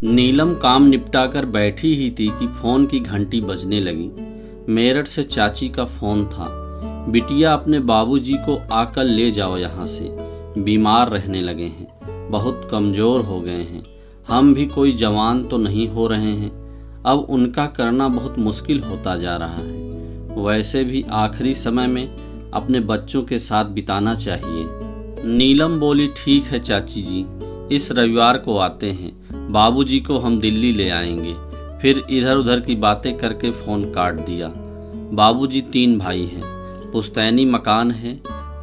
नीलम काम निपटाकर बैठी ही थी कि फोन की घंटी बजने लगी। मेरठ से चाची का फोन था। बिटिया, अपने बाबूजी को आकर ले जाओ यहाँ से, बीमार रहने लगे हैं, बहुत कमज़ोर हो गए हैं। हम भी कोई जवान तो नहीं हो रहे हैं, अब उनका करना बहुत मुश्किल होता जा रहा है। वैसे भी आखिरी समय में अपने बच्चों के साथ बिताना चाहिए। नीलम बोली, ठीक है चाची जी, इस रविवार को आते हैं, बाबूजी को हम दिल्ली ले आएंगे। फिर इधर उधर की बातें करके फ़ोन काट दिया। बाबूजी 3 भाई हैं, पुश्तैनी मकान है,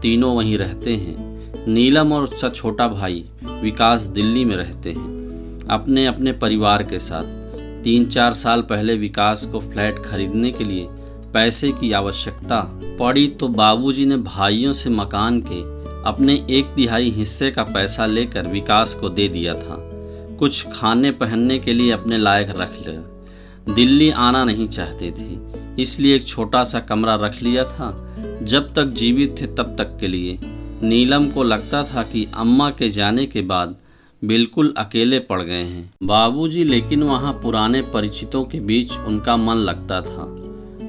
तीनों वहीं रहते हैं। नीलम और उसका छोटा भाई विकास दिल्ली में रहते हैं अपने अपने परिवार के साथ। 3-4 साल पहले विकास को फ्लैट खरीदने के लिए पैसे की आवश्यकता पड़ी तो बाबूजी ने भाइयों से मकान के अपने 1/3 हिस्से का पैसा लेकर विकास को दे दिया था। कुछ खाने पहनने के लिए अपने लायक रख लिया। दिल्ली आना नहीं चाहते थे, इसलिए एक छोटा सा कमरा रख लिया था। जब तक जीवित थे तब तक के लिए। नीलम को लगता था कि अम्मा के जाने के बाद बिल्कुल अकेले पड़ गए हैं बाबूजी, लेकिन वहाँ पुराने परिचितों के बीच उनका मन लगता था।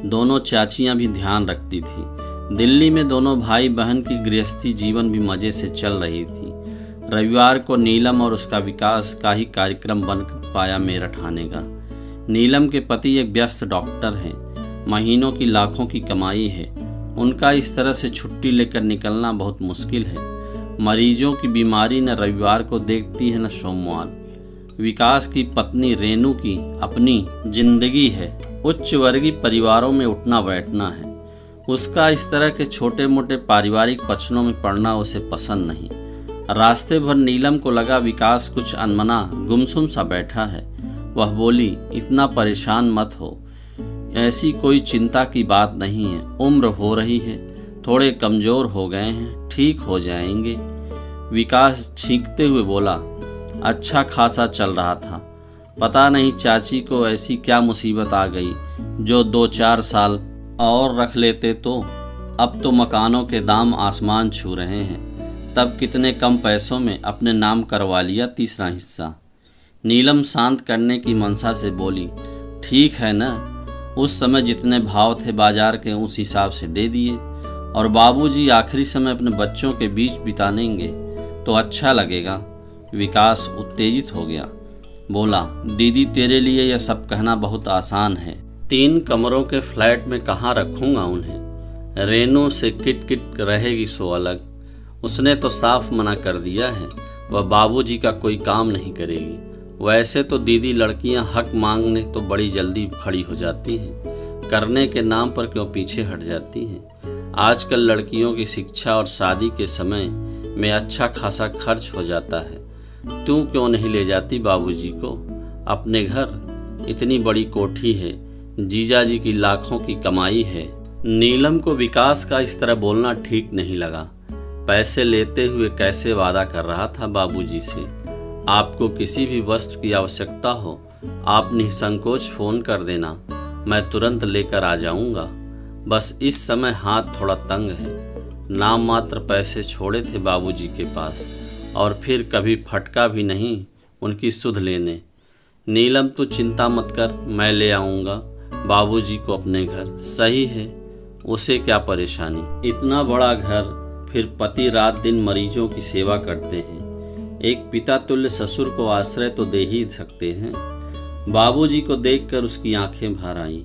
दोनों चाचियाँ भी ध्यान रखती थी। दिल्ली में दोनों भाई बहन की गृहस्थी जीवन भी मज़े से चल रही थी। रविवार को नीलम और उसका विकास का ही कार्यक्रम बन पाया मेरठ आने का। नीलम के पति एक व्यस्त डॉक्टर हैं, महीनों की लाखों की कमाई है। उनका इस तरह से छुट्टी लेकर निकलना बहुत मुश्किल है। मरीजों की बीमारी न रविवार को देखती है न सोमवार। विकास की पत्नी रेनू की अपनी जिंदगी है, उच्च वर्गीय परिवारों में उठना बैठना है। उसका इस तरह के छोटे मोटे पारिवारिक पचड़ों में पड़ना उसे पसंद नहीं। रास्ते भर नीलम को लगा विकास कुछ अनमना गुमसुम सा बैठा है। वह बोली, इतना परेशान मत हो, ऐसी कोई चिंता की बात नहीं है। उम्र हो रही है, थोड़े कमज़ोर हो गए हैं, ठीक हो जाएंगे। विकास छींकते हुए बोला, अच्छा खासा चल रहा था, पता नहीं चाची को ऐसी क्या मुसीबत आ गई जो 2-4 साल और रख लेते तो। अब तो मकानों के दाम आसमान छू रहे हैं, तब कितने कम पैसों में अपने नाम करवा लिया 3रा हिस्सा। नीलम शांत करने की मनसा से बोली, ठीक है ना, उस समय जितने भाव थे बाजार के उस हिसाब से दे दिए, और बाबूजी आखिरी समय अपने बच्चों के बीच बितानेंगे तो अच्छा लगेगा। विकास उत्तेजित हो गया, बोला, दीदी तेरे लिए यह सब कहना बहुत आसान है। 3 कमरों के फ्लैट में कहाँ रखूँगा उन्हें। रेनू से किट किट रहेगी सो अलग। उसने तो साफ मना कर दिया है, वह बाबूजी का कोई काम नहीं करेगी। वैसे तो दीदी लड़कियां हक मांगने तो बड़ी जल्दी खड़ी हो जाती हैं, करने के नाम पर क्यों पीछे हट जाती हैं। आजकल लड़कियों की शिक्षा और शादी के समय में अच्छा खासा खर्च हो जाता है। तू क्यों नहीं ले जाती बाबूजी को अपने घर? इतनी बड़ी कोठी है, जीजा जी की लाखों की कमाई है। नीलम को विकास का इस तरह बोलना ठीक नहीं लगा। पैसे लेते हुए कैसे वादा कर रहा था बाबूजी से, आपको किसी भी वस्तु की आवश्यकता हो आप निसंकोच फ़ोन कर देना, मैं तुरंत लेकर आ जाऊंगा। बस इस समय हाथ थोड़ा तंग है। नाम मात्र पैसे छोड़े थे बाबूजी के पास, और फिर कभी फटका भी नहीं उनकी सुध लेने। नीलम तू चिंता मत कर, मैं ले आऊँगा बाबूजी को अपने घर। सही है, उसे क्या परेशानी। इतना बड़ा घर, फिर पति रात दिन मरीजों की सेवा करते हैं। एक पिता तुल्य ससुर को आश्रय तो दे ही सकते हैं। बाबूजी को देखकर उसकी आंखें भर आईं।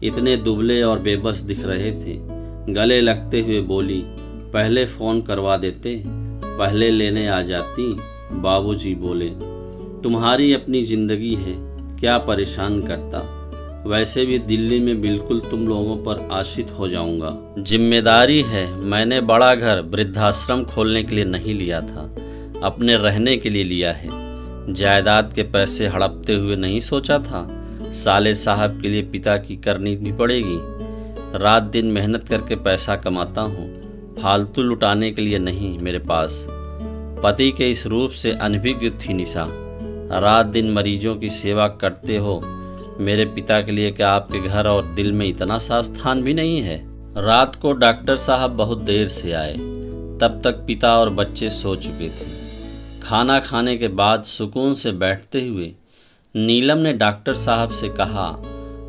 इतने दुबले और बेबस दिख रहे थे। गले लगते हुए बोली, पहले फ़ोन करवा देते, पहले लेने आ जाती। बाबूजी बोले, तुम्हारी अपनी ज़िंदगी है, क्या परेशान करता। वैसे भी दिल्ली में बिल्कुल तुम लोगों पर आश्रित हो जाऊंगा। जिम्मेदारी है, मैंने बड़ा घर वृद्धाश्रम खोलने के लिए नहीं लिया था, अपने रहने के लिए लिया है। जायदाद के पैसे हड़पते हुए नहीं सोचा था, साले साहब के लिए पिता की करनी भी पड़ेगी। रात दिन मेहनत करके पैसा कमाता हूँ, फालतू लुटाने के लिए नहीं मेरे पास। पति के इस रूप से अनभिज्ञ थी निशा। रात दिन मरीजों की सेवा करते हो, मेरे पिता के लिए क्या आपके घर और दिल में इतना सा स्थान भी नहीं है। रात को डॉक्टर साहब बहुत देर से आए, तब तक पिता और बच्चे सो चुके थे। खाना खाने के बाद सुकून से बैठते हुए नीलम ने डॉक्टर साहब से कहा,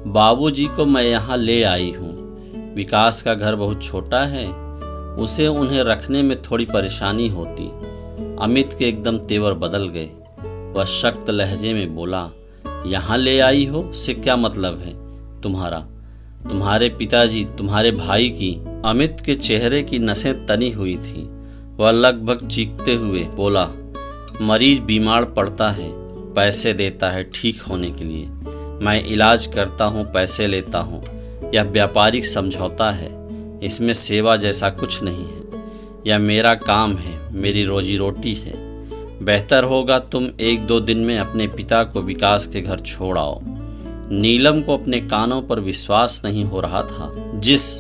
बाबूजी को मैं यहाँ ले आई हूँ। विकास का घर बहुत छोटा है, उसे उन्हें रखने में थोड़ी परेशानी होती। अमित के एकदम तेवर बदल गए। वह सख्त लहजे में बोला, यहाँ ले आई हो से क्या मतलब है तुम्हारा? तुम्हारे पिताजी, तुम्हारे भाई की। अमित के चेहरे की नसें तनी हुई थी। वह लगभग चीखते हुए बोला, मरीज बीमार पड़ता है, पैसे देता है ठीक होने के लिए। मैं इलाज करता हूँ, पैसे लेता हूँ। यह व्यापारिक समझौता है, इसमें सेवा जैसा कुछ नहीं है। यह मेरा काम है, मेरी रोजी रोटी है। बेहतर होगा तुम 1-2 दिन में अपने पिता को विकास के घर छोड़ आओ। नीलम को अपने कानों पर विश्वास नहीं हो रहा था। जिस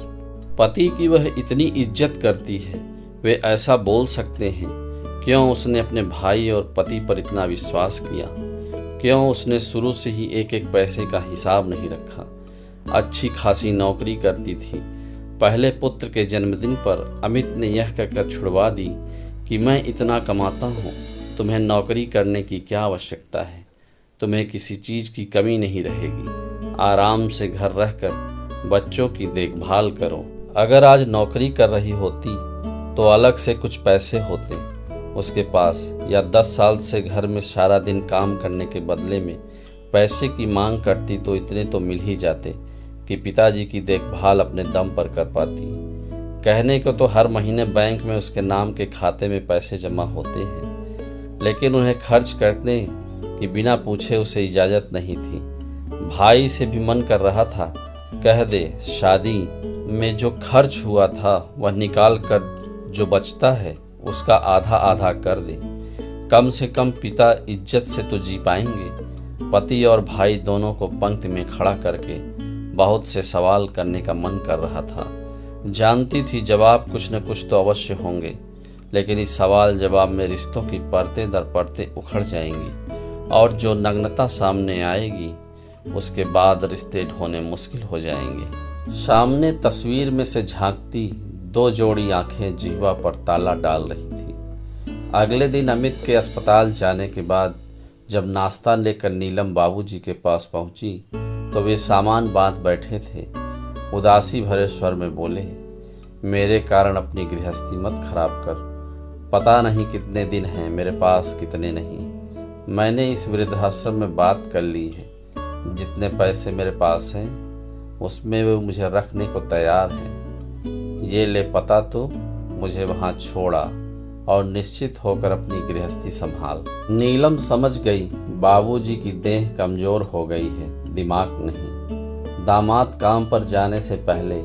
पति की वह इतनी इज्जत करती है, वे ऐसा बोल सकते हैं? क्यों उसने अपने भाई और पति पर इतना विश्वास किया? क्यों उसने शुरू से ही एक एक पैसे का हिसाब नहीं रखा? अच्छी खासी नौकरी करती थी। पहले पुत्र के जन्मदिन पर अमित ने यह कहकर छुड़वा दी कि मैं इतना कमाता हूँ, तुम्हें नौकरी करने की क्या आवश्यकता है? तुम्हें किसी चीज़ की कमी नहीं रहेगी। आराम से घर रहकर बच्चों की देखभाल करो। अगर आज नौकरी कर रही होती तो अलग से कुछ पैसे होते उसके पास, या 10 साल से घर में सारा दिन काम करने के बदले में पैसे की मांग करती तो इतने तो मिल ही जाते कि पिताजी की देखभाल अपने दम पर कर पाती। कहने को तो हर महीने बैंक में उसके नाम के खाते में पैसे जमा होते हैं, लेकिन उन्हें खर्च करने की बिना पूछे उसे इजाज़त नहीं थी। भाई से भी मन कर रहा था, कह दे शादी में जो खर्च हुआ था वह निकाल कर जो बचता है उसका आधा आधा कर दे। कम से कम पिता इज्जत से तो जी पाएंगे। पति और भाई दोनों को पंक्ति में खड़ा करके बहुत से सवाल करने का मन कर रहा था। जानती थी जवाब कुछ न कुछ तो अवश्य होंगे, लेकिन इस सवाल जवाब में रिश्तों की परतें दर परतें उखड़ जाएंगी और जो नग्नता सामने आएगी उसके बाद रिश्ते ढोने मुश्किल हो जाएंगे। सामने तस्वीर में से झांकती 2 जोड़ी आंखें जिह्वा पर ताला डाल रही थी। अगले दिन अमित के अस्पताल जाने के बाद जब नाश्ता लेकर नीलम बाबूजी के पास पहुंची तो वे सामान बांध बैठे थे। उदासी भरे स्वर में बोले, मेरे कारण अपनी गृहस्थी मत खराब कर। पता नहीं कितने दिन हैं मेरे पास, कितने नहीं। मैंने इस वृद्धाश्रम में बात कर ली है, जितने पैसे मेरे पास हैं उसमें वे मुझे रखने को तैयार हैं। ये ले पता तो मुझे वहाँ छोड़ा और निश्चित होकर अपनी गृहस्थी संभाल। नीलम समझ गई बाबूजी की देह कमज़ोर हो गई है, दिमाग नहीं। दामाद काम पर जाने से पहले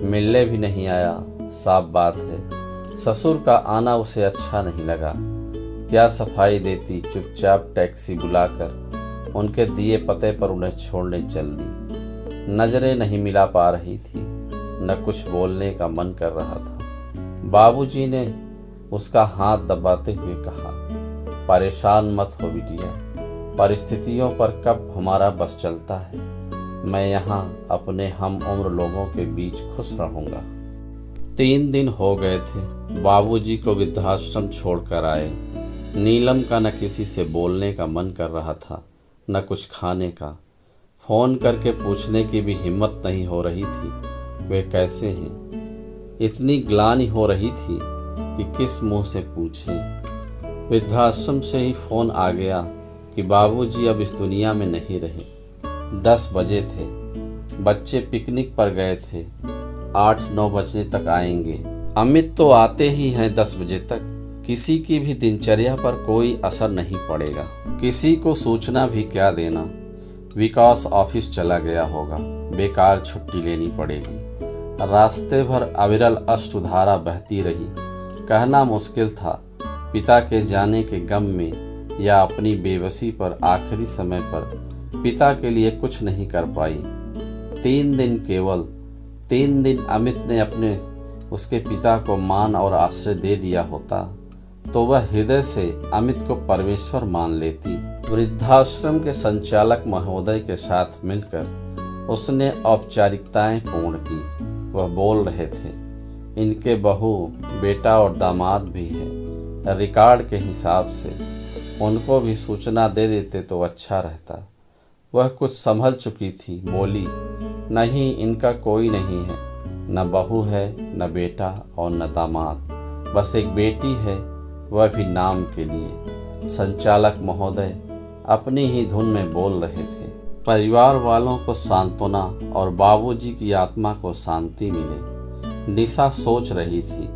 मिलने भी नहीं आया, साफ बात है। ससुर का आना उसे अच्छा नहीं लगा। क्या सफाई देती, चुपचाप टैक्सी बुलाकर उनके दिए पते पर उन्हें छोड़ने चल दी। नज़रें नहीं मिला पा रही थी, न कुछ बोलने का मन कर रहा था। बाबूजी ने उसका हाथ दबाते हुए कहा, परेशान मत हो बिटिया, परिस्थितियों पर कब हमारा बस चलता है। मैं यहाँ अपने हम उम्र लोगों के बीच खुश रहूँगा। 3 दिन हो गए थे बाबूजी को वृद्धाश्रम छोड़कर आए। नीलम का न किसी से बोलने का मन कर रहा था, न कुछ खाने का। फ़ोन करके पूछने की भी हिम्मत नहीं हो रही थी वे कैसे हैं। इतनी ग्लानि हो रही थी कि किस मुंह से पूछें। वृद्धाश्रम से ही फ़ोन आ गया कि बाबूजी अब इस दुनिया में नहीं रहे। 10 बजे थे, बच्चे पिकनिक पर गए थे, 8-9 बजे तक आएंगे। अमित तो आते ही हैं 10 बजे तक। किसी की भी दिनचर्या पर कोई असर नहीं पड़ेगा। किसी को सूचना भी क्या देना। विकास ऑफिस चला गया होगा, बेकार छुट्टी लेनी पड़ेगी। रास्ते भर अविरल अश्रुधारा बहती रही। कहना मुश्किल था, पिता के जाने के गम में या अपनी बेबसी पर आखिरी समय पर पिता के लिए कुछ नहीं कर पाई। 3 दिन, केवल 3 दिन अमित ने अपने उसके पिता को मान और आश्रय दे दिया होता तो वह हृदय से अमित को परमेश्वर मान लेती। वृद्धाश्रम के संचालक महोदय के साथ मिलकर उसने औपचारिकताएं पूर्ण की। वह बोल रहे थे, इनके बहू, बेटा और दामाद भी है। रिकॉर्ड के हिसाब से उनको भी सूचना दे देते तो अच्छा रहता। वह कुछ संभल चुकी थी। बोली, नहीं, इनका कोई नहीं है, न बहू है, न बेटा और न दामाद, बस एक बेटी है, वह भी नाम के लिए। संचालक महोदय अपनी ही धुन में बोल रहे थे। परिवार वालों को सांत्वना और बाबूजी की आत्मा को शांति मिले। निशा सोच रही थी,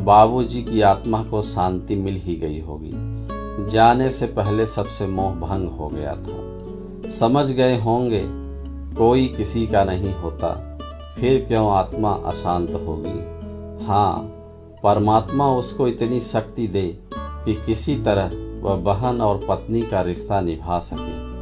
बाबूजी की आत्मा को शांति मिल ही गई होगी। जाने से पहले सबसे मोह भंग हो गया था। समझ गए होंगे कोई किसी का नहीं होता, फिर क्यों आत्मा अशांत होगी। हाँ, परमात्मा उसको इतनी शक्ति दे कि किसी तरह वह बहन और पत्नी का रिश्ता निभा सके।